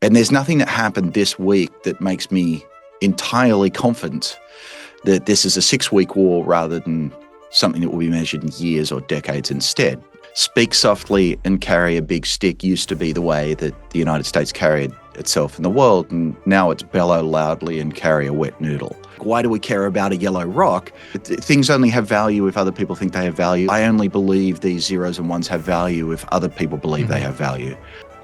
And there's nothing that happened this week that makes me entirely confident that this is a 6-week war rather than something that will be measured in years or decades instead. Speak softly and carry a big stick used to be the way that the United States carried itself in the world, and now it's bellow loudly and carry a wet noodle. Why do we care about a yellow rock? Things only have value if other people think they have value. I only believe these zeros and ones have value if other people believe they have value.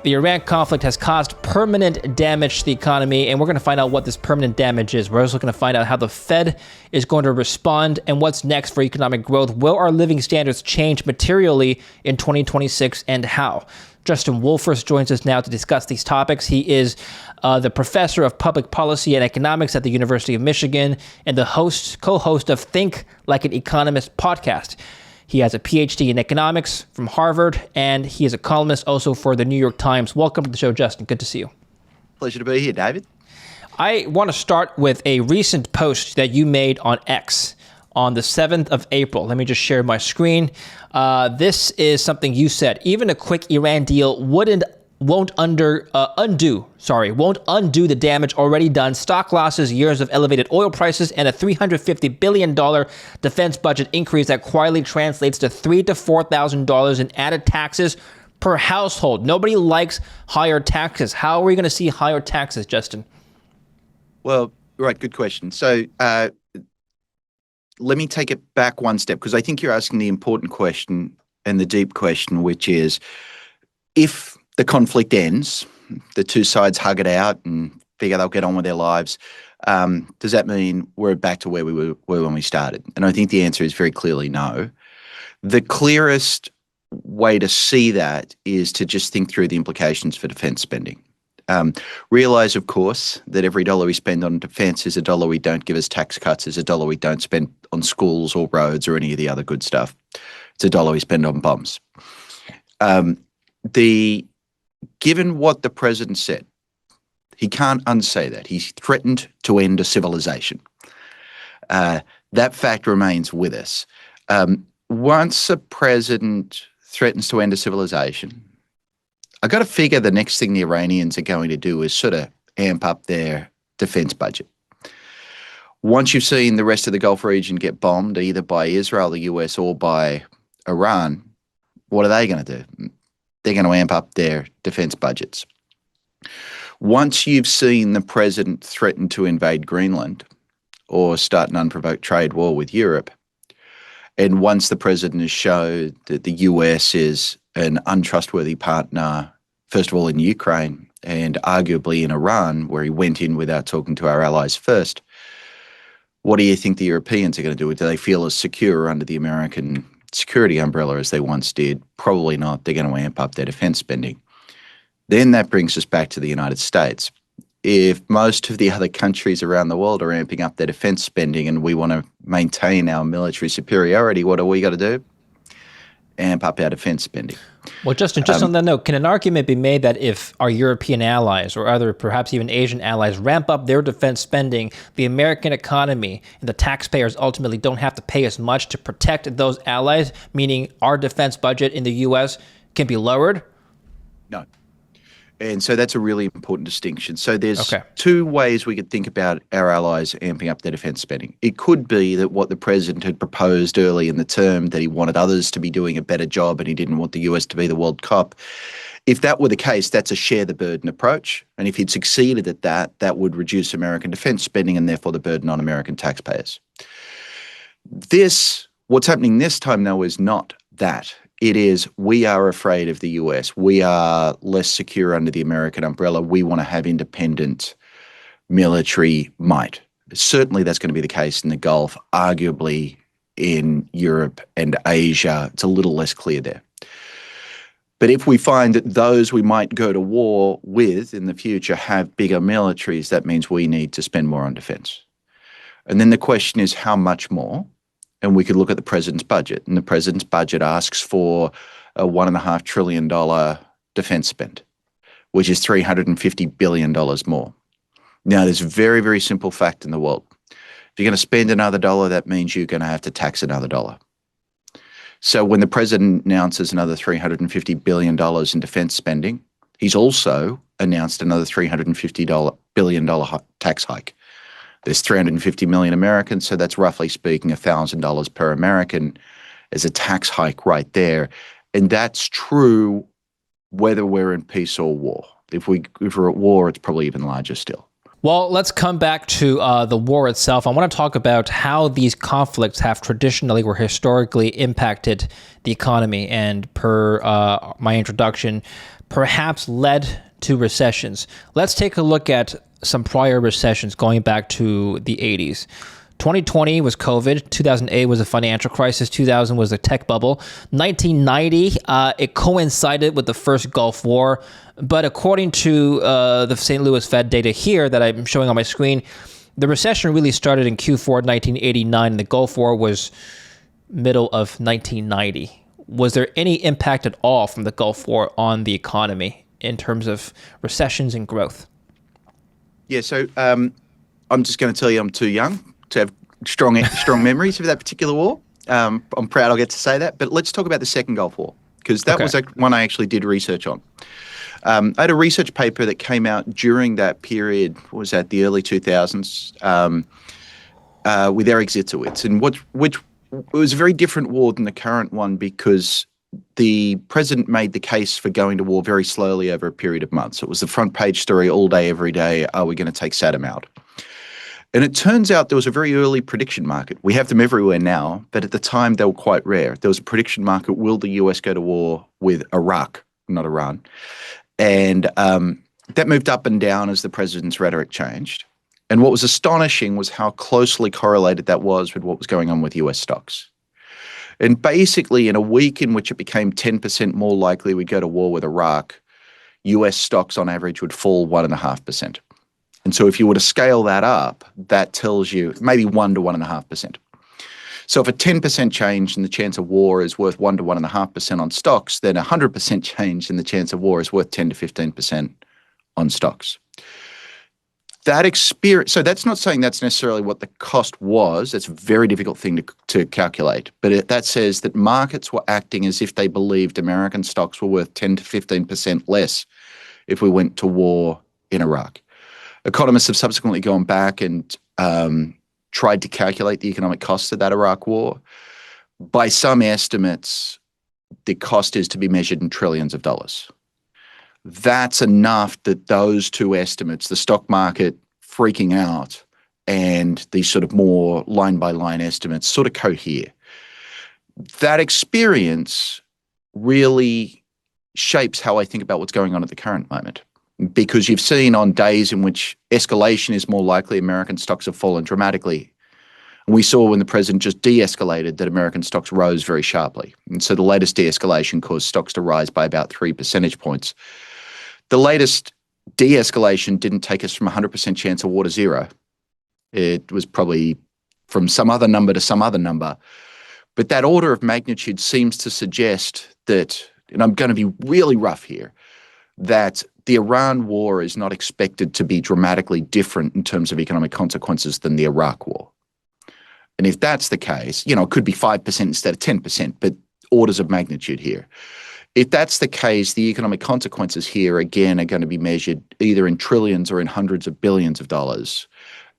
The Iran conflict has caused permanent damage to the economy, and we're going to find out what this permanent damage is. We're also going to find out how the Fed is going to respond and what's next for economic growth. Will our living standards change materially in 2026, and how? Justin Wolfers joins us now to discuss these topics. He is the professor of public policy and economics at the University of Michigan and the co-host of Think Like An Economist podcast. He has a PhD in economics from Harvard, and he is a columnist also for the New York Times. Welcome to the show, Justin. Good to see you. Pleasure to be here, David. I want to start with a recent post that you made on X on the 7th of April. Let me just share my screen. This is something you said. Even a quick Iran deal won't undo the damage already done. Stock losses, years of elevated oil prices, and a $350 billion defense budget increase that quietly translates to $3,000 to $4,000 in added taxes per household. Nobody likes higher taxes. How are we going to see higher taxes, Justin? Well, right, good question. So let me take it back one step, because I think you're asking the important question and the deep question, which is, if the conflict ends, the two sides hug it out and figure they'll get on with their lives, does that mean we're back to where we were when we started? And I think the answer is very clearly no. The clearest way to see that is to just think through the implications for defense spending. Realize, of course, that every dollar we spend on defense is a dollar we don't give as tax cuts, is a dollar we don't spend on schools or roads or any of the other good stuff. It's a dollar we spend on bombs. Given what the president said, he can't unsay that. He threatened to end a civilization. That fact remains with us. Once a president threatens to end a civilization, I've got to figure the next thing the Iranians are going to do is sort of amp up their defense budget. Once you've seen the rest of the Gulf region get bombed, either by Israel, the US, or by Iran, what are they going to do? They're going to amp up their defense budgets. Once you've seen the president threaten to invade Greenland or start an unprovoked trade war with Europe, and once the president has shown that the US is an untrustworthy partner, first of all in Ukraine and arguably in Iran, where he went in without talking to our allies first, what do you think the Europeans are going to do? Do they feel as secure under the American security umbrella as they once did? Probably not. They're going to amp up their defense spending. Then that brings us back to the United States. If most of the other countries around the world are amping up their defense spending and we want to maintain our military superiority, what do we got to do? Amp up our defense spending. Well, Justin, just on that note, can an argument be made that if our European allies or other, perhaps even Asian allies, ramp up their defense spending, the American economy and the taxpayers ultimately don't have to pay as much to protect those allies, meaning our defense budget in the U.S. can be lowered? No. And so that's a really important distinction. So there's two ways we could think about our allies amping up their defense spending. It could be that what the president had proposed early in the term, that he wanted others to be doing a better job and he didn't want the US to be the world cop. If that were the case, that's a share the burden approach. And if he'd succeeded at that, that would reduce American defense spending and therefore the burden on American taxpayers. What's happening this time, though, is not that. It is, we are afraid of the US. We are less secure under the American umbrella. We want to have independent military might. Certainly that's going to be the case in the Gulf, arguably in Europe and Asia. It's a little less clear there. But if we find that those we might go to war with in the future have bigger militaries, that means we need to spend more on defense. And then the question is, how much more? And we could look at the president's budget. And the president's budget asks for a $1.5 trillion defense spend, which is $350 billion more. Now, there's a very, very simple fact in the world. If you're going to spend another dollar, that means you're going to have to tax another dollar. So when the president announces another $350 billion in defense spending, he's also announced another $350 billion tax hike. There's 350 million Americans, so that's roughly speaking $1,000 per American as a tax hike right there. And that's true whether we're in peace or war. If we're at war, it's probably even larger still. Well, let's come back to the war itself. I want to talk about how these conflicts have traditionally or historically impacted the economy and, per my introduction, perhaps led to recessions. Let's take a look at some prior recessions going back to the 80s. 2020 was COVID. 2008 was a financial crisis. 2000 was a tech bubble. 1990, it coincided with the first Gulf War. But according to the St. Louis Fed data here that I'm showing on my screen, the recession really started in Q4 1989, and the Gulf War was middle of 1990. Was there any impact at all from the Gulf War on the economy in terms of recessions and growth? Yeah, so I'm just going to tell you I'm too young to have strong memories of that particular war. I'm proud I'll get to say that. But let's talk about the second Gulf War, because that was one I actually did research on. I had a research paper that came out during that period, was that the early 2000s, with Eric Zitzowitz, and which was a very different war than the current one, because the president made the case for going to war very slowly over a period of months. It was the front page story all day, every day. Are we going to take Saddam out? And it turns out there was a very early prediction market. We have them everywhere now, but at the time they were quite rare. There was a prediction market: will the US go to war with Iraq, not Iran? And that moved up and down as the president's rhetoric changed. And what was astonishing was how closely correlated that was with what was going on with US stocks. And basically, in a week in which it became 10% more likely we'd go to war with Iraq, US stocks on average would fall 1.5%. And so if you were to scale that up, that tells you maybe 1 to 1.5%. So if a 10% change in the chance of war is worth 1 to 1.5% on stocks, then 100% change in the chance of war is worth 10 to 15% on stocks. That experience, so that's not saying that's necessarily what the cost was. That's a very difficult thing to calculate. But that says that markets were acting as if they believed American stocks were worth 10 to 15% less if we went to war in Iraq. Economists have subsequently gone back and tried to calculate the economic costs of that Iraq war. By some estimates, the cost is to be measured in trillions of dollars. That's enough that those two estimates, the stock market freaking out and these sort of more line-by-line estimates, sort of cohere. That experience really shapes how I think about what's going on at the current moment. Because you've seen on days in which escalation is more likely, American stocks have fallen dramatically. And we saw when the president just de-escalated that American stocks rose very sharply. And so the latest de-escalation caused stocks to rise by about 3 percentage points. The latest de-escalation didn't take us from 100% chance of war to zero. It was probably from some other number to some other number. But that order of magnitude seems to suggest that, and I'm going to be really rough here, that the Iran war is not expected to be dramatically different in terms of economic consequences than the Iraq war. And if that's the case, it could be 5% instead of 10%, but orders of magnitude here. If that's the case, the economic consequences here, again, are going to be measured either in trillions or in hundreds of billions of dollars.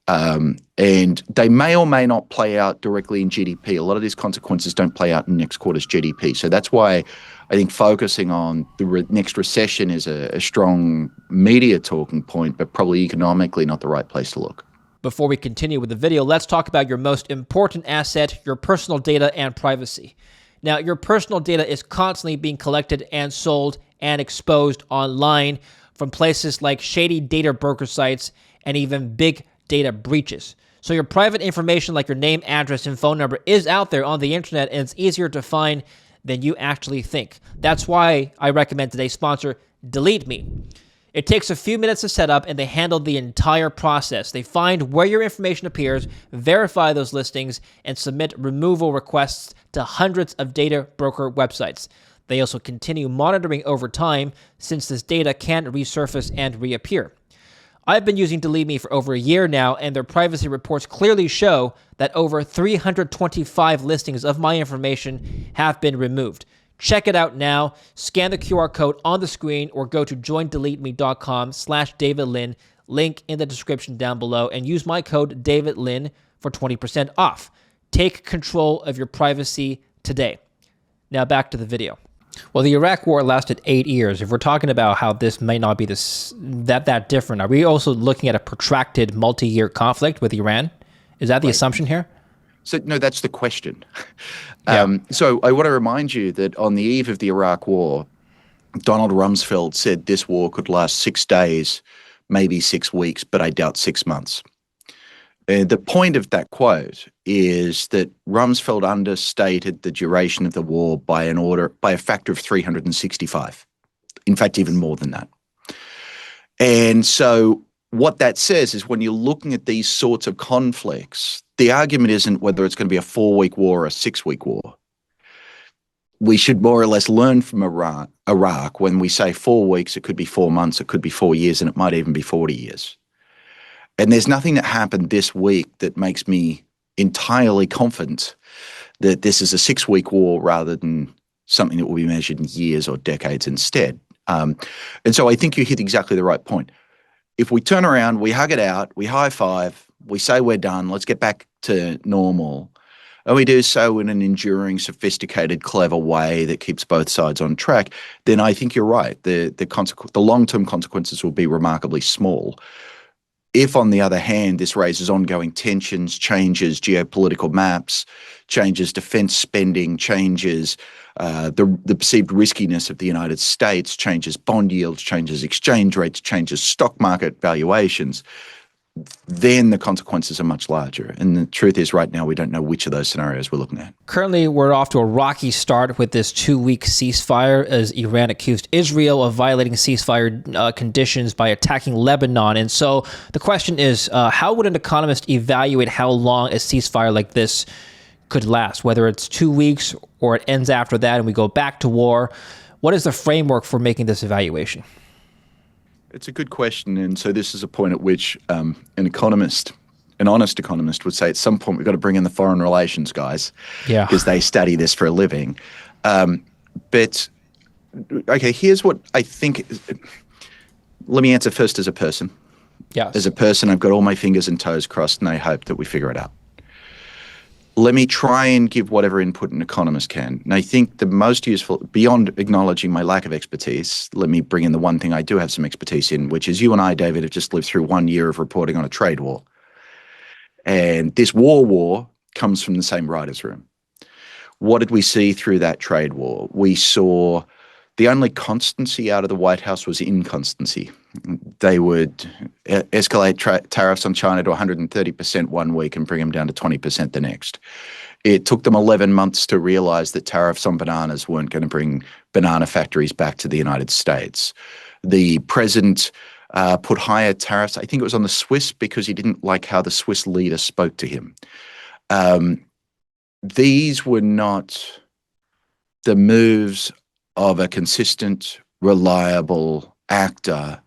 And they may or may not play out directly in GDP. A lot of these consequences don't play out in next quarter's GDP. So that's why I think focusing on the next recession is a strong media talking point, but probably economically not the right place to look. Before we continue with the video, let's talk about your most important asset, your personal data and privacy. Now, your personal data is constantly being collected and sold and exposed online from places like shady data broker sites and even big data breaches. So your private information like your name, address, and phone number is out there on the internet, and it's easier to find than you actually think. That's why I recommend today's sponsor, Delete Me. It takes a few minutes to set up, and they handle the entire process. They find where your information appears, verify those listings, and submit removal requests to hundreds of data broker websites. They also continue monitoring over time, since this data can resurface and reappear. I've been using Delete Me for over a year now, and their privacy reports clearly show that over 325 listings of my information have been removed. Check it out now. Scan the QR code on the screen or go to joindeleteme.com/DavidLin, link in the description down below, and use my code DavidLin for 20% off. Take control of your privacy today. Now back to the video. Well, the Iraq War lasted 8 years. If we're talking about how this may not be that different, are we also looking at a protracted multi-year conflict with Iran? Is that the assumption here? So no, that's the question. Yeah. So I want to remind you that on the eve of the Iraq War, Donald Rumsfeld said this war could last 6 days, maybe 6 weeks, but I doubt 6 months. The point of that quote is that Rumsfeld understated the duration of the war by a factor of 365. In fact, even more than that. And so what that says is when you're looking at these sorts of conflicts, the argument isn't whether it's going to be a 4-week war or a 6-week war. We should more or less learn from Iraq. When we say 4 weeks, it could be 4 months, it could be 4 years, and it might even be 40 years. And there's nothing that happened this week that makes me entirely confident that this is a 6-week war rather than something that will be measured in years or decades instead. And so I think you hit exactly the right point. If we turn around, we hug it out, we high five, we say we're done, let's get back to normal, and we do so in an enduring, sophisticated, clever way that keeps both sides on track, then I think you're right. The long-term consequences will be remarkably small. If, on the other hand, this raises ongoing tensions, changes geopolitical maps, changes defense spending, changes the perceived riskiness of the United States, changes bond yields, changes exchange rates, changes stock market valuations, then the consequences are much larger. And the truth is right now we don't know which of those scenarios we're looking at. Currently, we're off to a rocky start with this 2-week ceasefire as Iran accused Israel of violating ceasefire conditions by attacking Lebanon. And so the question is, how would an economist evaluate how long a ceasefire like this could last, whether it's 2 weeks or it ends after that and we go back to war? What is the framework for making this evaluation? It's a good question, and so this is a point at which an economist, an honest economist, would say at some point we've got to bring in the foreign relations guys, because they study this for a living. But okay, here's what I think. Let me answer first as a person. Yes. As a person, I've got all my fingers and toes crossed, and I hope that we figure it out. Let me try and give whatever input an economist can. And I think the most useful, beyond acknowledging my lack of expertise, let me bring in the one thing I do have some expertise in, which is you and I, David, have just lived through 1 year of reporting on a trade war. And this war comes from the same writer's room. What did we see through that trade war? We saw the only constancy out of the White House was inconstancy. They would escalate tariffs on China to 130% 1 week and bring them down to 20% the next. It took them 11 months to realize that tariffs on bananas weren't going to bring banana factories back to the United States. The president put higher tariffs. I think it was on the Swiss because he didn't like how the Swiss leader spoke to him. These were not the moves of a consistent, reliable actor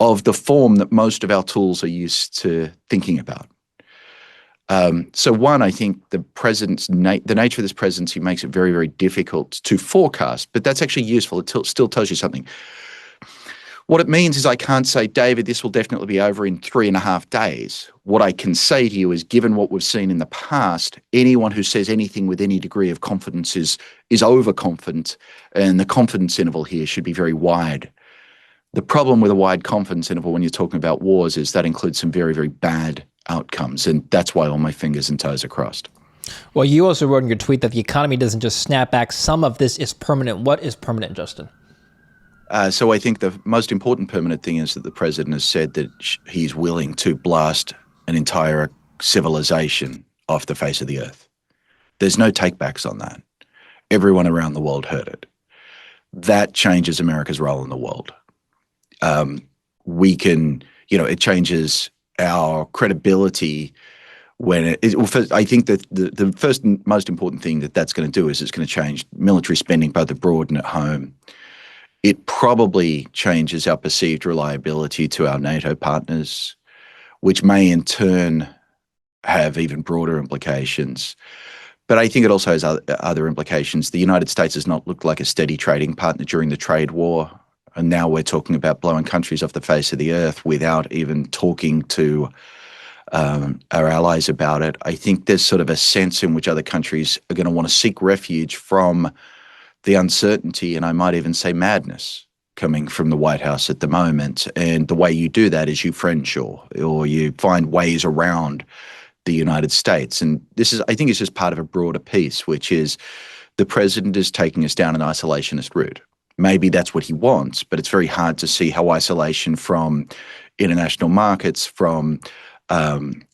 of the form that most of our tools are used to thinking about. So one, I think the president's the nature of this presidency makes it very, very difficult to forecast, but that's actually useful. It still tells you something. What it means is I can't say, David, this will definitely be over in 3.5 days. What I can say to you is, given what we've seen in the past, anyone who says anything with any degree of confidence is overconfident, and the confidence interval here should be very wide. The problem with a wide confidence interval when you're talking about wars is that includes some very, very bad outcomes, and that's why all my fingers and toes are crossed. Well, you also wrote in your tweet that the economy doesn't just snap back. Some of this is permanent. What is permanent, Justin? So I think the most important permanent thing is that the president has said that he's willing to blast an entire civilization off the face of the earth. There's no takebacks on that. Everyone around the world heard it. That changes America's role in the world. It changes our credibility when I think that the first and most important thing that's going to do is it's going to change military spending both abroad and at home. It probably changes our perceived reliability to our NATO partners, which may in turn have even broader implications. But I think it also has other implications. The United States has not looked like a steady trading partner during the trade war. And now we're talking about blowing countries off the face of the earth without even talking to our allies about it. I think there's sort of a sense in which other countries are going to want to seek refuge from the uncertainty, and I might even say madness, coming from the White House at the moment. And the way you do that is you friendshore, or you find ways around the United States. And this is, I think, it's just part of a broader piece, which is the president is taking us down an isolationist route. Maybe that's what he wants, but it's very hard to see how isolation from international markets, from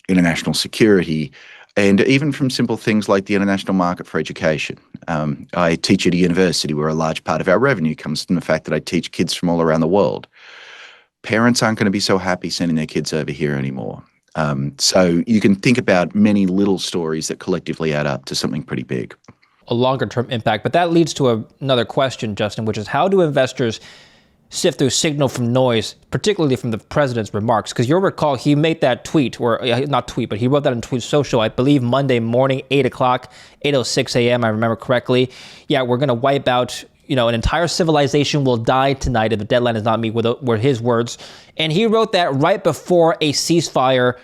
international security, and even from simple things like the international market for education. I teach at a university where a large part of our revenue comes from the fact that I teach kids from all around the world. Parents aren't going to be so happy sending their kids over here anymore. So you can think about many little stories that collectively add up to something pretty big. A longer term impact. But that leads to another question, Justin, which is how do investors sift through signal from noise, particularly from the president's remarks? Because you'll recall he made that tweet, or not tweet, but he wrote that on Tweet Social, I believe Monday morning, 8 o'clock, 8:06 a.m., I remember correctly. Yeah, we're going to wipe out, an entire civilization will die tonight if the deadline is not met, were his words. And he wrote that right before a ceasefire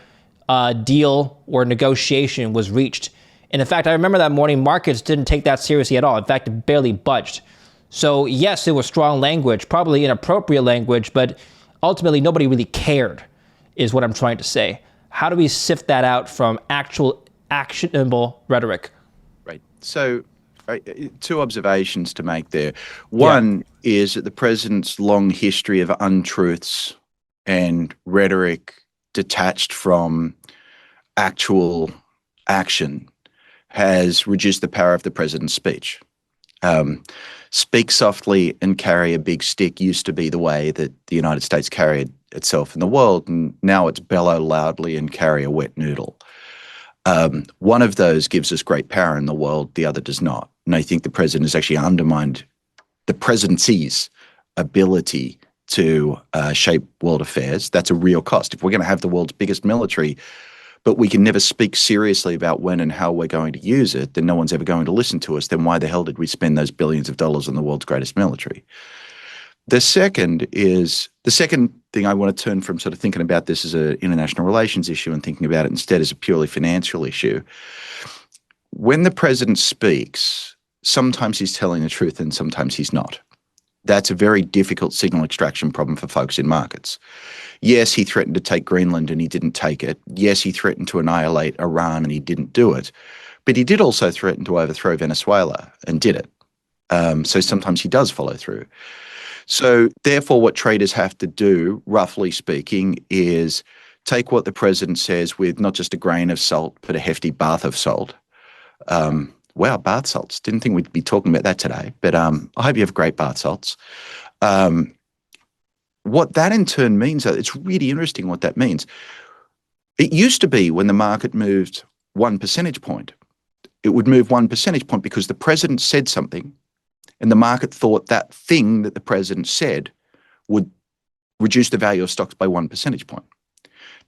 deal or negotiation was reached. And in fact, I remember that morning, markets didn't take that seriously at all. In fact, it barely budged. So yes, it was strong language, probably inappropriate language, but ultimately nobody really cared, is what I'm trying to say. How do we sift that out from actual actionable rhetoric? Right. So two observations to make there. One is that the president's long history of untruths and rhetoric detached from actual action has reduced the power of the president's speech. Speak softly and carry a big stick used to be the way that the United States carried itself in the world, and now it's bellow loudly and carry a wet noodle. One of those gives us great power in the world, the other does not. And I think the president has actually undermined the presidency's ability to shape world affairs. That's a real cost. If we're going to have the world's biggest military, but we can never speak seriously about when and how we're going to use it, then no one's ever going to listen to us. Then why the hell did we spend those billions of dollars on the world's greatest military? The second thing I want to turn from sort of thinking about this as an international relations issue and thinking about it instead as a purely financial issue. When the president speaks, sometimes he's telling the truth and sometimes he's not. That's a very difficult signal extraction problem for folks in markets. Yes, he threatened to take Greenland and he didn't take it. Yes, he threatened to annihilate Iran and he didn't do it. But he did also threaten to overthrow Venezuela and did it. So sometimes he does follow through. So therefore, what traders have to do, roughly speaking, is take what the president says with not just a grain of salt, but a hefty bath of salt. Wow, bath salts. Didn't think we'd be talking about that today, but I hope you have great bath salts. What that in turn means, it's really interesting what that means. It used to be when the market moved 1 percentage point, it would move 1 percentage point because the president said something and the market thought that thing that the president said would reduce the value of stocks by 1 percentage point.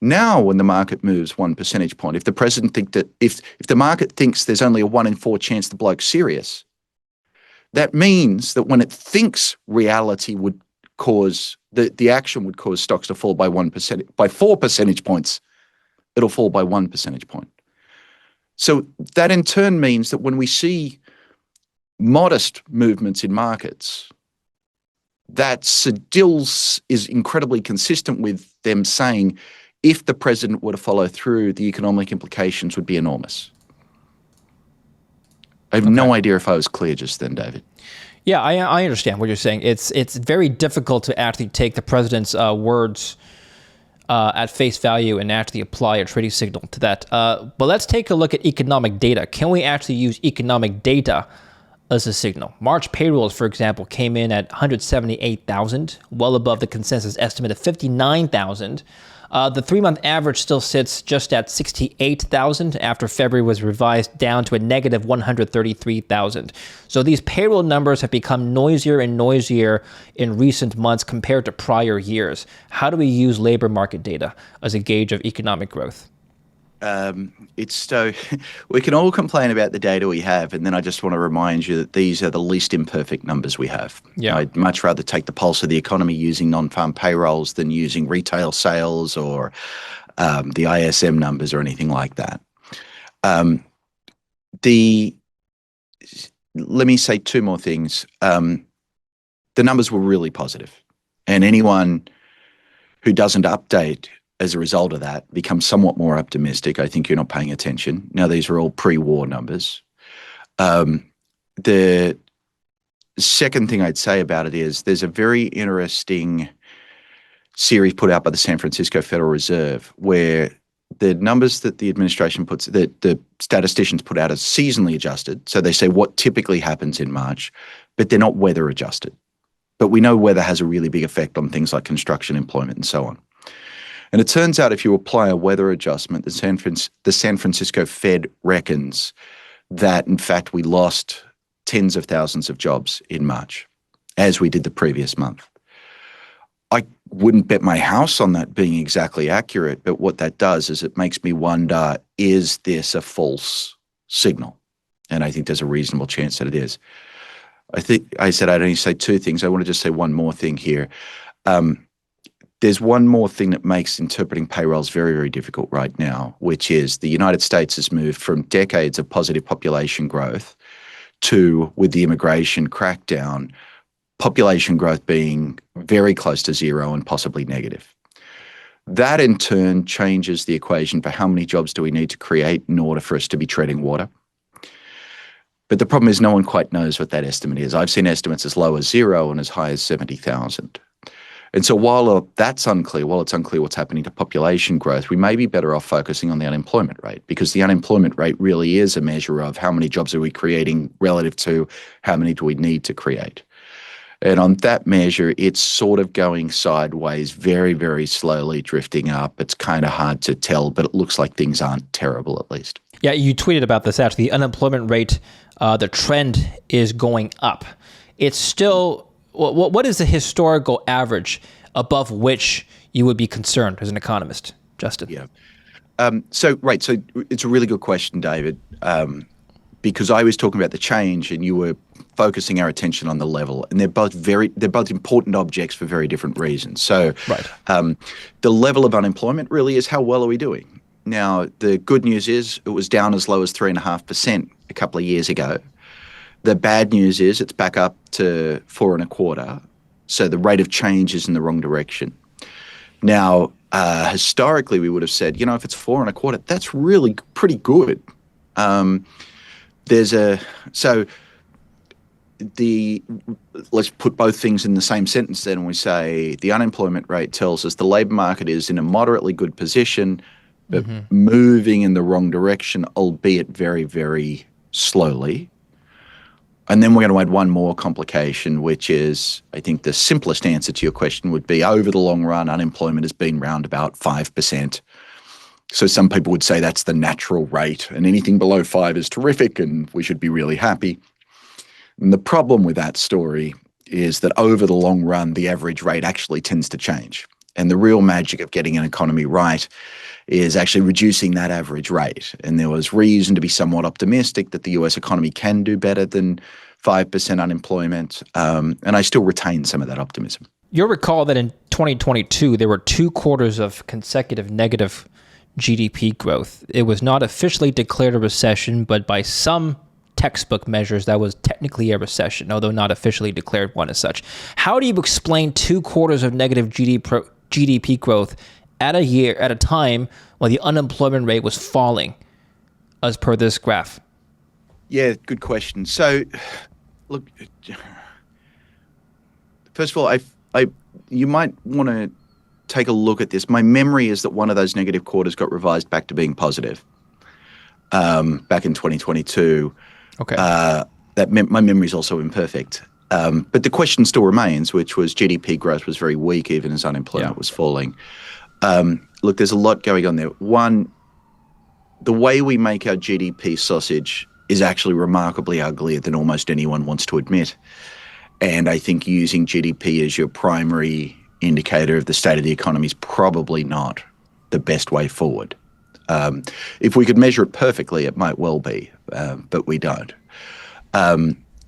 Now, when the market moves 1 percentage point, if the president if the market thinks there's only a 1 in 4 chance the bloke's serious, that means that when it thinks reality would cause the action would cause stocks to fall by 4 percentage points, it'll fall by 1 percentage point. So that in turn means that when we see modest movements in markets, that still is incredibly consistent with them saying, if the president were to follow through, the economic implications would be enormous. I have no idea if I was clear just then, David. Yeah, I understand what you're saying. It's very difficult to actually take the president's words at face value and actually apply a trading signal to that. But let's take a look at economic data. Can we actually use economic data as a signal? March payrolls, for example, came in at 178,000, well above the consensus estimate of 59,000. The 3-month average still sits just at 68,000 after February was revised down to a negative 133,000. So these payroll numbers have become noisier and noisier in recent months compared to prior years. How do we use labor market data as a gauge of economic growth? It's so we can all complain about the data we have, and then I just want to remind you that these are the least imperfect numbers we have. Yeah. I'd much rather take the pulse of the economy using non-farm payrolls than using retail sales or the ISM numbers or anything like that. The Let me say two more things. The numbers were really positive, and anyone who doesn't update as a result of that becomes somewhat more optimistic. I think you're not paying attention. Now, these are all pre-war numbers. The second thing I'd say about it is there's a very interesting series put out by the San Francisco Federal Reserve where the numbers that the administration puts, that the statisticians put out, are seasonally adjusted. So they say what typically happens in March, but they're not weather adjusted. But we know weather has a really big effect on things like construction, employment, and so on. And it turns out if you apply a weather adjustment, the San Francisco Fed reckons that, in fact, we lost tens of thousands of jobs in March, as we did the previous month. I wouldn't bet my house on that being exactly accurate, but what that does is it makes me wonder, is this a false signal? And I think there's a reasonable chance that it is. I think I said I'd only say two things. I want to just say one more thing here. There's one more thing that makes interpreting payrolls very, very difficult right now, which is the United States has moved from decades of positive population growth to, with the immigration crackdown, population growth being very close to zero and possibly negative. That in turn changes the equation for how many jobs do we need to create in order for us to be treading water. But the problem is no one quite knows what that estimate is. I've seen estimates as low as zero and as high as 70,000. And so while that's unclear, while it's unclear what's happening to population growth, we may be better off focusing on the unemployment rate, because the unemployment rate really is a measure of how many jobs are we creating relative to how many do we need to create. And on that measure, it's sort of going sideways, very, very slowly drifting up. It's kind of hard to tell, but it looks like things aren't terrible, at least. Yeah, you tweeted about this actually. The unemployment rate, the trend is going up. It's still, what is the historical average above which you would be concerned as an economist, Justin? Yeah. So it's a really good question, David, because I was talking about the change and you were focusing our attention on the level, and they're both important objects for very different reasons. So the level of unemployment really is how well are we doing. Now, the good news is it was down as low as 3.5% a couple of years ago. The bad news is it's back up to 4.25%. So the rate of change is in the wrong direction. Now, historically, we would have said, if it's 4.25%, that's really pretty good. Let's put both things in the same sentence then, and we say the unemployment rate tells us the labour market is in a moderately good position, but moving in the wrong direction, albeit very, very slowly. And then we're going to add one more complication, which is, I think the simplest answer to your question would be, over the long run, unemployment has been around about 5%. So some people would say that's the natural rate, and anything below 5 is terrific and we should be really happy. And the problem with that story is that over the long run, the average rate actually tends to change. And the real magic of getting an economy right is actually reducing that average rate. And there was reason to be somewhat optimistic that the US economy can do better than 5% unemployment. And I still retain some of that optimism. You'll recall that in 2022, there were 2 quarters of consecutive negative GDP growth. It was not officially declared a recession, but by some textbook measures, that was technically a recession, although not officially declared one as such. How do you explain 2 quarters of negative GDP growth at a time when the unemployment rate was falling, as per this graph? Yeah, good question. So, look, first of all, you might want to take a look at this. My memory is that one of those negative quarters got revised back to being positive back in 2022. Okay. My memory is also imperfect. But the question still remains, which was GDP growth was very weak even as unemployment was falling. Look, there's a lot going on there. One, the way we make our GDP sausage is actually remarkably uglier than almost anyone wants to admit. And I think using GDP as your primary indicator of the state of the economy is probably not the best way forward. If we could measure it perfectly, it might well be, but we don't.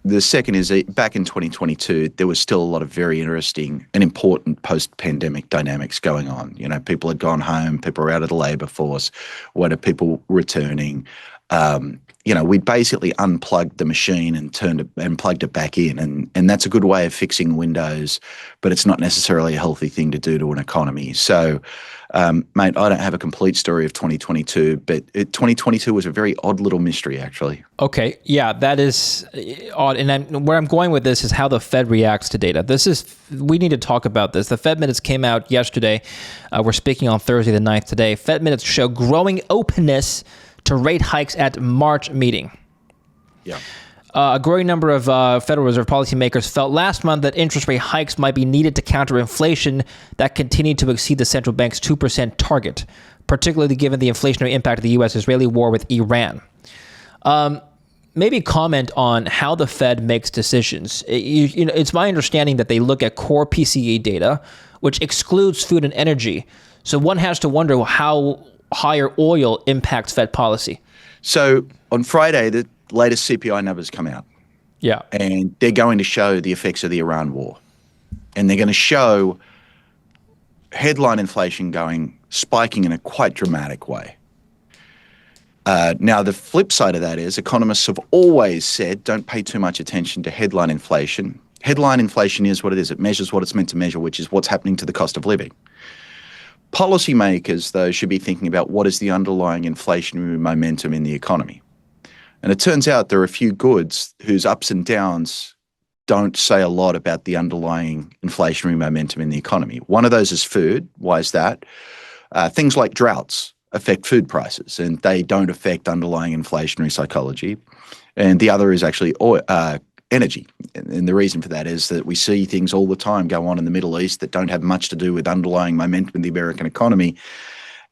The second is back in 2022, there was still a lot of very interesting and important post-pandemic dynamics going on. You know, people had gone home, people were out of the labour force. What are people returning? You know, we basically unplugged the machine and plugged it back in, and that's a good way of fixing Windows, but it's not necessarily a healthy thing to do to an economy. So, mate, I don't have a complete story of 2022, but 2022 was a very odd little mystery, actually. Okay, yeah, that is odd. And where I'm going with this is how the Fed reacts to data. We need to talk about this. The Fed minutes came out yesterday. We're speaking on Thursday the 9th today. Fed minutes show growing openness to rate hikes at March meeting. Yeah. A growing number of Federal Reserve policymakers felt last month that interest rate hikes might be needed to counter inflation that continued to exceed the central bank's 2% target, particularly given the inflationary impact of the U.S.-Israeli war with Iran. Maybe comment on how the Fed makes decisions. It's my understanding that they look at core PCE data, which excludes food and energy. So one has to wonder how higher oil impacts Fed policy. So on Friday, the latest CPI numbers come out. Yeah. And they're going to show the effects of the Iran war. And they're going to show headline inflation spiking in a quite dramatic way. Now, the flip side of that is economists have always said don't pay too much attention to headline inflation. Headline inflation is what it is. It measures what it's meant to measure, which is what's happening to the cost of living. Policymakers, though, should be thinking about what is the underlying inflationary momentum in the economy. And it turns out there are a few goods whose ups and downs don't say a lot about the underlying inflationary momentum in the economy. One of those is food. Why is that? Things like droughts affect food prices, and they don't affect underlying inflationary psychology. And the other is actually energy. And the reason for that is that we see things all the time go on in the Middle East that don't have much to do with underlying momentum in the American economy.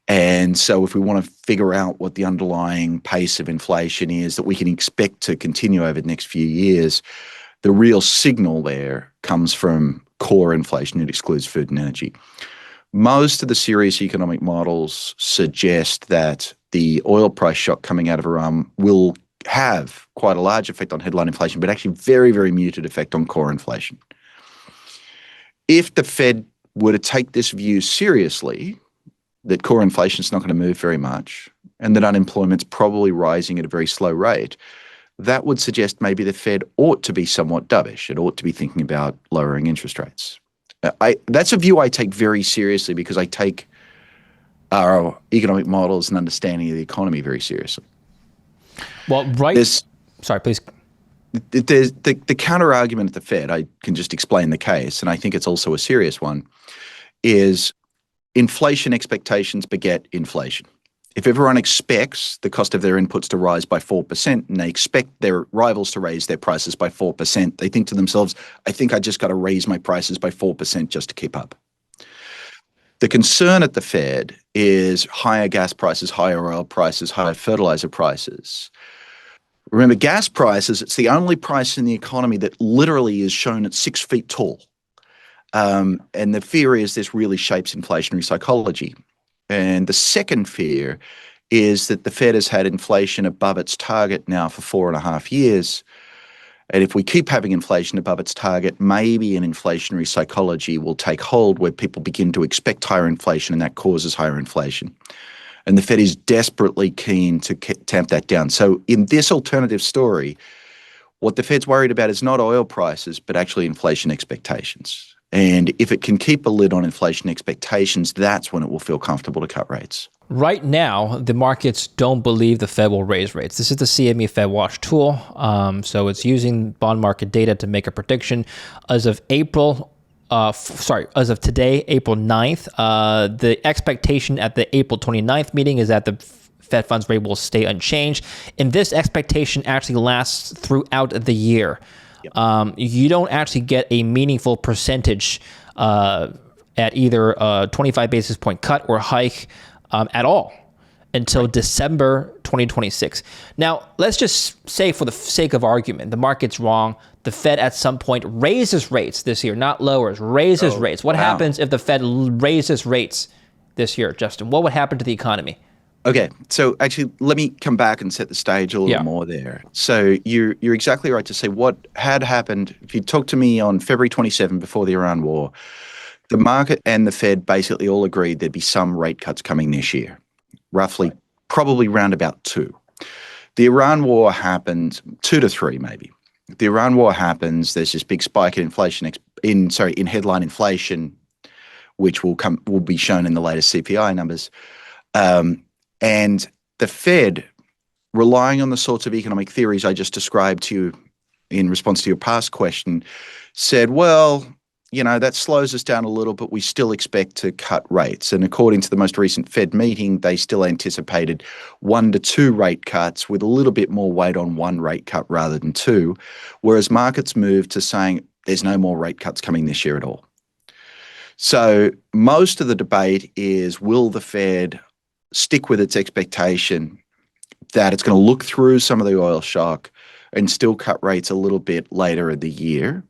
And so if we want to figure out what the underlying pace of inflation is that we can expect to continue over the next few years, the real signal there comes from core inflation. It excludes food and energy. Most of the serious economic models suggest that the oil price shock coming out of Iran will have quite a large effect on headline inflation, but actually very, very muted effect on core inflation. If the Fed were to take this view seriously, that core inflation is not going to move very much and that unemployment's probably rising at a very slow rate, that would suggest maybe the Fed ought to be somewhat dovish. It ought to be thinking about lowering interest rates. That's a view I take very seriously because I take our economic models and understanding of the economy very seriously. Well, sorry, please. There's the counter argument at the Fed, I can just explain the case, and I think it's also a serious one, is inflation expectations beget inflation. If everyone expects the cost of their inputs to rise by 4% and they expect their rivals to raise their prices by 4%, they think to themselves, I think I just got to raise my prices by 4% just to keep up. The concern at the Fed is higher gas prices, higher oil prices, higher fertilizer prices. Remember, gas prices, it's the only price in the economy that literally is shown at 6 feet tall. And the fear is this really shapes inflationary psychology. And the second fear is that the Fed has had inflation above its target now for 4.5 years. And if we keep having inflation above its target, maybe an inflationary psychology will take hold where people begin to expect higher inflation and that causes higher inflation. And the Fed is desperately keen to tamp that down. So in this alternative story, what the Fed's worried about is not oil prices, but actually inflation expectations. And if it can keep a lid on inflation expectations, that's when it will feel comfortable to cut rates. Right now, the markets don't believe the Fed will raise rates. This is the CME Fed Watch tool. So it's using bond market data to make a prediction. As of today, April 9th, the expectation at the April 29th meeting is that the Fed funds rate will stay unchanged. And this expectation actually lasts throughout the year. Yep. You don't actually get a meaningful percentage at either a 25 basis point cut or hike at all until December 2026. Now, let's just say for the sake of argument, the market's wrong. The Fed at some point raises rates this year, not lowers, raises rates. What happens if the Fed raises rates this year, Justin? What would happen to the economy? Okay, so actually, let me come back and set the stage a little Yeah. more there. So you're exactly right to say what had happened. If you talked to me on February 27 before the Iran war, the market and the Fed basically all agreed there'd be some rate cuts coming this year, roughly, probably round about two. The Iran war happened, two to three maybe. The Iran war happens. There's this big spike in inflation in headline inflation, which will be shown in the latest CPI numbers. Um, and the Fed, relying on the sorts of economic theories I just described to you in response to your past question, said, well, that slows us down a little, but we still expect to cut rates. And according to the most recent Fed meeting, they still anticipated 1 to 2 rate cuts with a little bit more weight on one rate cut rather than two, whereas markets moved to saying there's no more rate cuts coming this year at all. So most of the debate is, will the Fed stick with its expectation that it's going to look through some of the oil shock and still cut rates a little bit later in the year,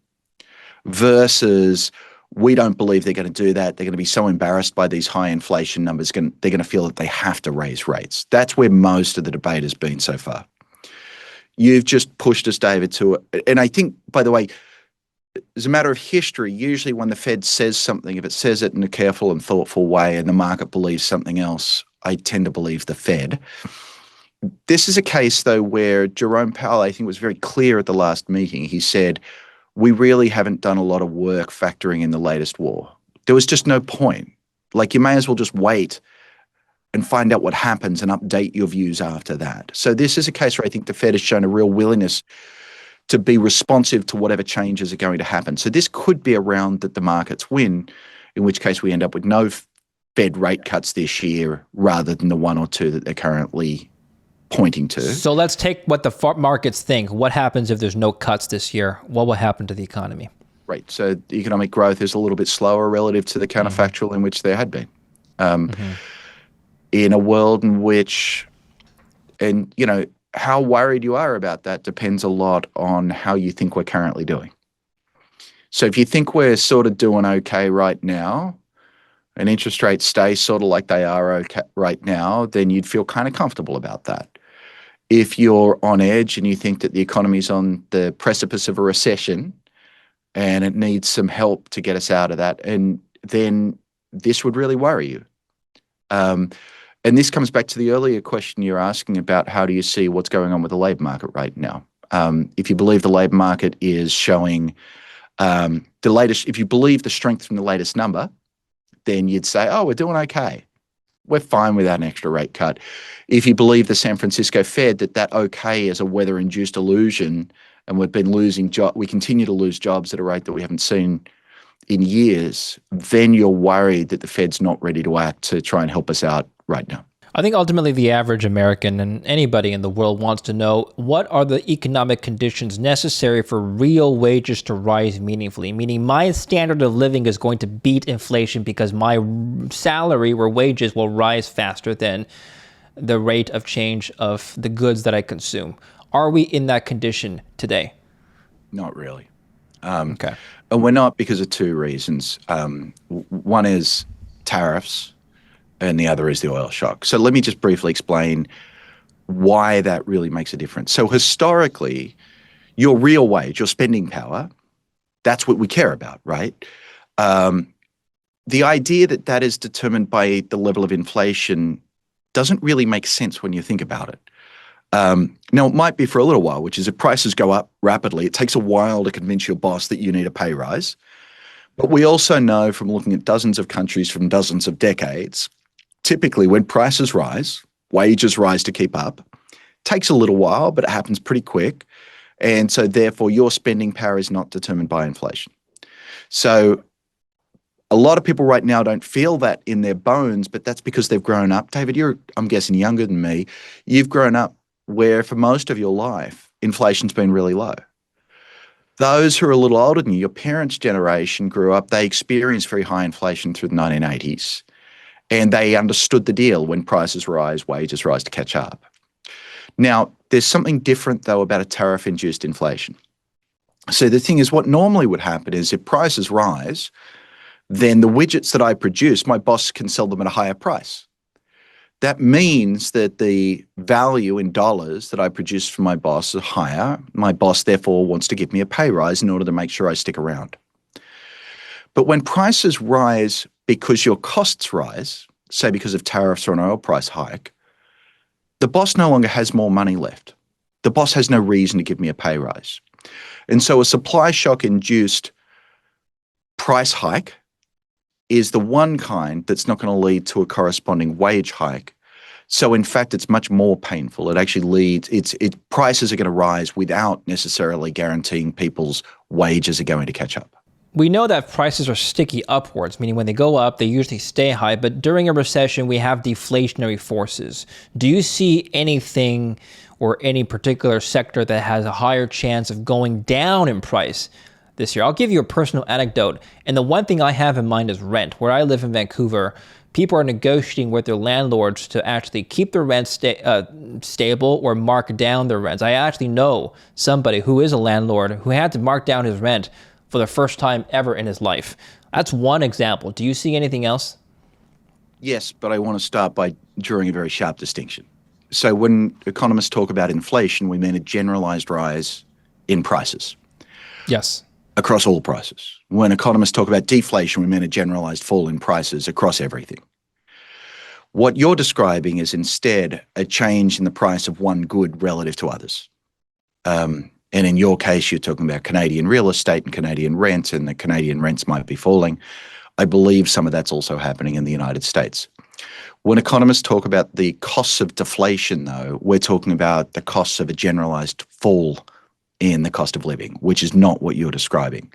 versus we don't believe they're going to do that. They're going to be so embarrassed by these high inflation numbers, they're going to feel that they have to raise rates. That's where most of the debate has been so far. You've just pushed us, David, to it. And I think, by the way, as a matter of history, usually when the Fed says something, if it says it in a careful and thoughtful way and the market believes something else, I tend to believe the Fed. This is a case, though, where Jerome Powell, I think, was very clear at the last meeting. He said, we really haven't done a lot of work factoring in the latest war. There was just no point. Like, you may as well just wait and find out what happens and update your views after that. So this is a case where I think the Fed has shown a real willingness to be responsive to whatever changes are going to happen. So this could be a round that the markets win, in which case we end up with no Fed rate cuts this year rather than the 1 or 2 that they're currently pointing to. So let's take what the markets think. What happens if there's no cuts this year? What will happen to the economy? Right. So the economic growth is a little bit slower relative to the counterfactual in which there had been. In a world in which, and how worried you are about that depends a lot on how you think we're currently doing. So if you think we're sort of doing okay right now, and interest rates stay sort of like they are okay right now, then you'd feel kind of comfortable about that. If you're on edge and you think that the economy's on the precipice of a recession and it needs some help to get us out of that, and then this would really worry you. And this comes back to the earlier question you're asking about how do you see what's going on with the labour market right now. If you believe the labour market is showing if you believe the strength from the latest number, then you'd say, oh, we're doing okay. We're fine without an extra rate cut. If you believe the San Francisco Fed that okay is a weather-induced illusion and we've been losing we continue to lose jobs at a rate that we haven't seen in years, then you're worried that the Fed's not ready to act to try and help us out right now. I think ultimately the average American and anybody in the world wants to know, what are the economic conditions necessary for real wages to rise meaningfully? Meaning my standard of living is going to beat inflation because my salary or wages will rise faster than the rate of change of the goods that I consume. Are we in that condition today? Not really. Okay. And we're not because of two reasons. One is tariffs, and the other is the oil shock. So let me just briefly explain why that really makes a difference. So historically, your real wage, your spending power, that's what we care about, right? The idea that is determined by the level of inflation doesn't really make sense when you think about it. Now, it might be for a little while, which is if prices go up rapidly, it takes a while to convince your boss that you need a pay rise. But we also know from looking at dozens of countries from dozens of decades, typically when prices rise, wages rise to keep up. It takes a little while, but it happens pretty quick. And so therefore your spending power is not determined by inflation. So a lot of people right now don't feel that in their bones, but that's because they've grown up. David, you're, I'm guessing, younger than me. You've grown up where for most of your life, inflation's been really low. Those who are a little older than you, your parents' generation grew up, they experienced very high inflation through the 1980s. And they understood the deal. When prices rise, wages rise to catch up. Now, there's something different, though, about a tariff-induced inflation. So the thing is, what normally would happen is if prices rise, then the widgets that I produce, my boss can sell them at a higher price. That means that the value in dollars that I produce for my boss is higher. My boss, therefore, wants to give me a pay rise in order to make sure I stick around. But when prices rise because your costs rise, say because of tariffs or an oil price hike, the boss no longer has more money left. The boss has no reason to give me a pay rise. And so a supply shock induced price hike is the one kind that's not going to lead to a corresponding wage hike. So in fact, it's much more painful. It actually leads, prices are going to rise without necessarily guaranteeing people's wages are going to catch up. We know that prices are sticky upwards, meaning when they go up, they usually stay high. But during a recession, we have deflationary forces. Do you see anything or any particular sector that has a higher chance of going down in price this year? I'll give you a personal anecdote. And the one thing I have in mind is rent. Where I live in Vancouver, people are negotiating with their landlords to actually keep their rent stable or mark down their rents. I actually know somebody who is a landlord who had to mark down his rent for the first time ever in his life. That's one example. Do you see anything else? Yes, but I want to start by drawing a very sharp distinction. So when economists talk about inflation, we mean a generalized rise in prices. Yes. Across all prices. When economists talk about deflation, we mean a generalized fall in prices across everything. What you're describing is instead a change in the price of one good relative to others. And in your case, you're talking about Canadian real estate and Canadian rent, and the Canadian rents might be falling. I believe some of that's also happening in the United States. When economists talk about the costs of deflation, though, we're talking about the costs of a generalized fall in the cost of living, which is not what you're describing.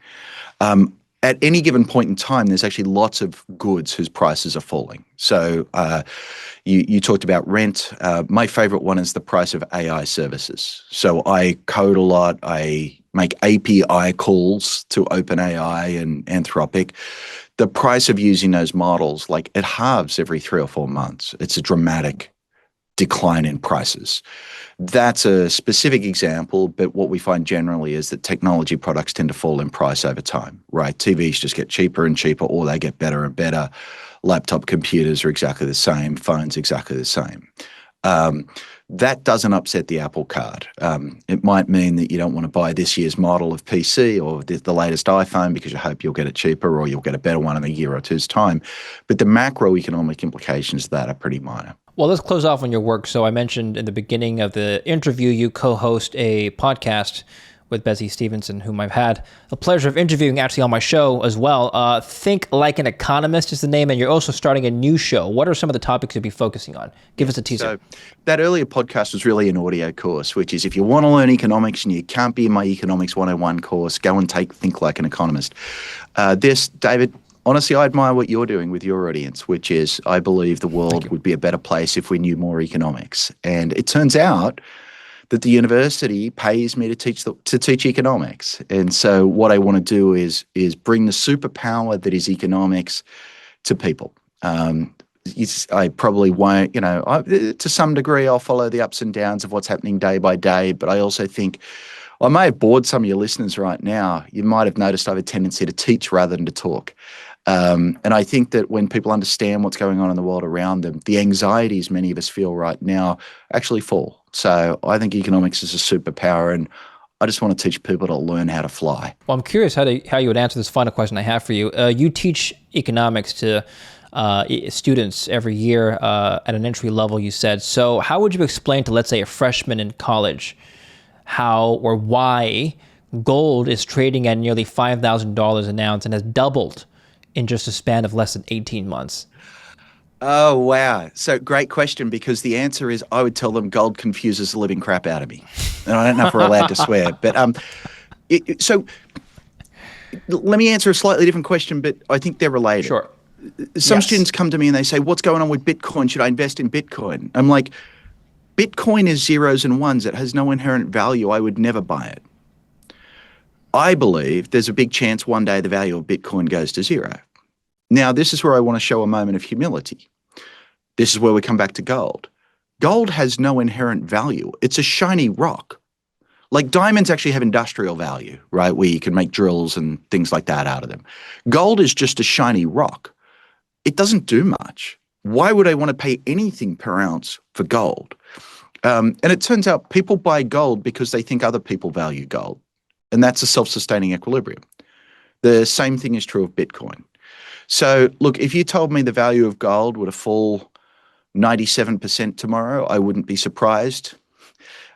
At any given point in time, there's actually lots of goods whose prices are falling. So you talked about rent. My favorite one is the price of AI services. So I code a lot. I make API calls to OpenAI and Anthropic. The price of using those models, like it halves every 3 or 4 months. It's a dramatic decline in prices. That's a specific example, but what we find generally is that technology products tend to fall in price over time, right? TVs just get cheaper and cheaper, or they get better and better. Laptop computers are exactly the same, phones exactly the same. That doesn't upset the apple cart. It might mean that you don't want to buy this year's model of PC or the latest iPhone because you hope you'll get it cheaper or you'll get a better one in a year or two's time. But the macroeconomic implications of that are pretty minor. Well, let's close off on your work. So I mentioned in the beginning of the interview, you co-host a podcast with Bessie Stevenson, whom I've had the pleasure of interviewing actually on my show as well. Think Like An Economist is the name, and you're also starting a new show. What are some of the topics you'll be focusing on? Give us a teaser. So that earlier podcast was really an audio course, which is if you want to learn economics and you can't be in my Economics 101 course, go and take Think Like an Economist. David, honestly, I admire what you're doing with your audience, which is I believe the world would be a better place if we knew more economics. And it turns out that the university pays me to teach economics. And so what I want to do is bring the superpower that is economics to people. I probably won't, to some degree, I'll follow the ups and downs of what's happening day by day. But I also think I may have bored some of your listeners right now. You might have noticed I have a tendency to teach rather than to talk. And I think that when people understand what's going on in the world around them, the anxieties many of us feel right now actually fall. So I think economics is a superpower, and I just want to teach people to learn how to fly. Well, I'm curious how you would answer this final question I have for you. You teach economics to students every year at an entry level, you said. So how would you explain to, let's say, a freshman in college how or why gold is trading at nearly $5,000 an ounce and has doubled in just a span of less than 18 months? Oh, wow. So great question, because the answer is I would tell them gold confuses the living crap out of me. And I don't know if we're allowed to swear. But so let me answer a slightly different question, but I think they're related. Sure. Some students come to me and they say, what's going on with Bitcoin? Should I invest in Bitcoin? I'm like, Bitcoin is zeros and ones. It has no inherent value. I would never buy it. I believe there's a big chance one day the value of Bitcoin goes to zero. Now, this is where I want to show a moment of humility. This is where we come back to gold. Gold has no inherent value. It's a shiny rock. Like diamonds actually have industrial value, right? Where you can make drills and things like that out of them. Gold is just a shiny rock. It doesn't do much. why would I want to pay anything per ounce for gold? And it turns out people buy gold because they think other people value gold. And that's a self-sustaining equilibrium. The same thing is true of Bitcoin. So look, if you told me the value of gold were to fall 97% tomorrow, I wouldn't be surprised.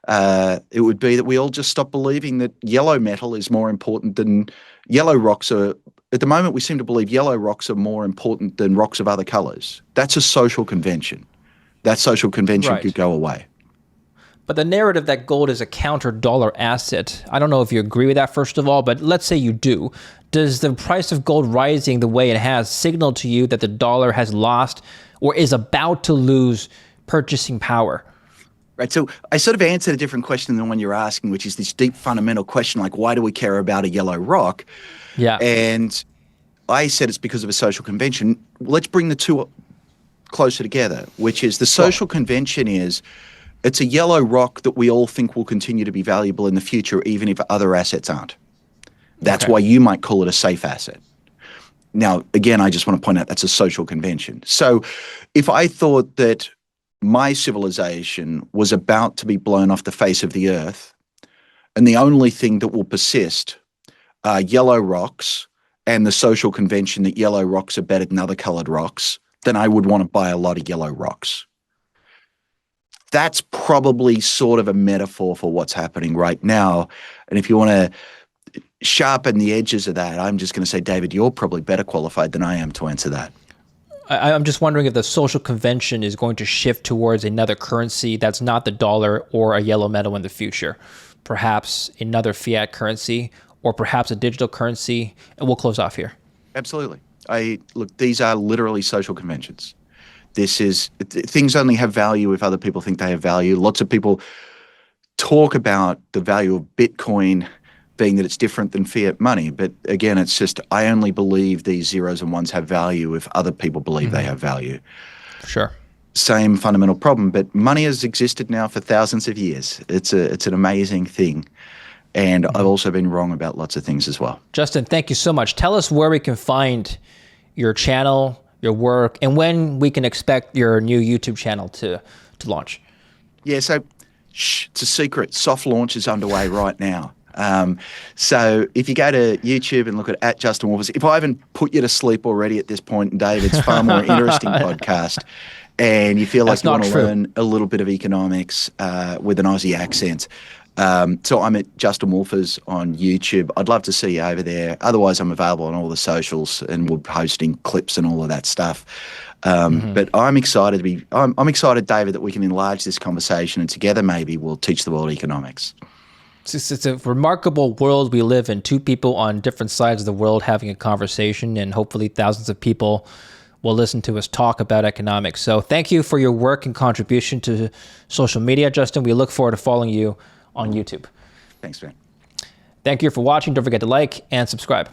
It would be that we all just stop believing that yellow metal is more important than yellow rocks are. At the moment, we seem to believe yellow rocks are more important than rocks of other colors. That's a social convention. That social convention could go away. But the narrative that gold is a counter-dollar asset, I don't know if you agree with that, first of all, but let's say you do. Does the price of gold rising the way it has signal to you that the dollar has lost or is about to lose purchasing power? Right. So I sort of answered a different question than the one you're asking, which is this deep fundamental question, like, why do we care about a yellow rock? Yeah. And I said it's because of a social convention. Let's bring the two closer together, which is the social convention is it's a yellow rock that we all think will continue to be valuable in the future, even if other assets aren't. That's why you might call it a safe asset. Now, again, I just want to point out that's a social convention. So if I thought that my civilization was about to be blown off the face of the earth, and the only thing that will persist are yellow rocks and the social convention that yellow rocks are better than other colored rocks, then I would want to buy a lot of yellow rocks. That's probably sort of a metaphor for what's happening right now. And if you want to sharpen the edges of that, I'm just going to say, David, you're probably better qualified than I am to answer that. I'm just wondering if the social convention is going to shift towards another currency that's not the dollar or a yellow metal in the future. Perhaps another fiat currency or perhaps a digital currency. And we'll close off here. Absolutely. Look, these are literally social conventions. Things only have value if other people think they have value. Lots of people talk about the value of Bitcoin being that it's different than fiat money. But again, it's just, I only believe these zeros and ones have value if other people believe they have value. Sure. Same fundamental problem, but money has existed now for thousands of years. It's an amazing thing. And I've also been wrong about lots of things as well. Justin, thank you so much. Tell us where we can find your channel, your work, and when we can expect your new YouTube channel to launch. Yeah, so it's a secret. Soft launch is underway right now. So if you go to YouTube and look at Justin Wolfers, if I haven't put you to sleep already at this point, Dave, it's far more interesting podcast. And you feel like you want to learn a little bit of economics with an Aussie accent. So I'm at Justin Wolfers on YouTube. I'd love to see you over there. Otherwise, I'm available on all the socials and we're posting clips and all of that stuff. But I'm excited I'm excited, David, that we can enlarge this conversation and together maybe we'll teach the world economics. It's a remarkable world we live in. Two people on different sides of the world having a conversation, and hopefully thousands of people will listen to us talk about economics. So thank you for your work and contribution to social media, Justin. We look forward to following you on YouTube. Thanks, man. Thank you for watching. Don't forget to like and subscribe.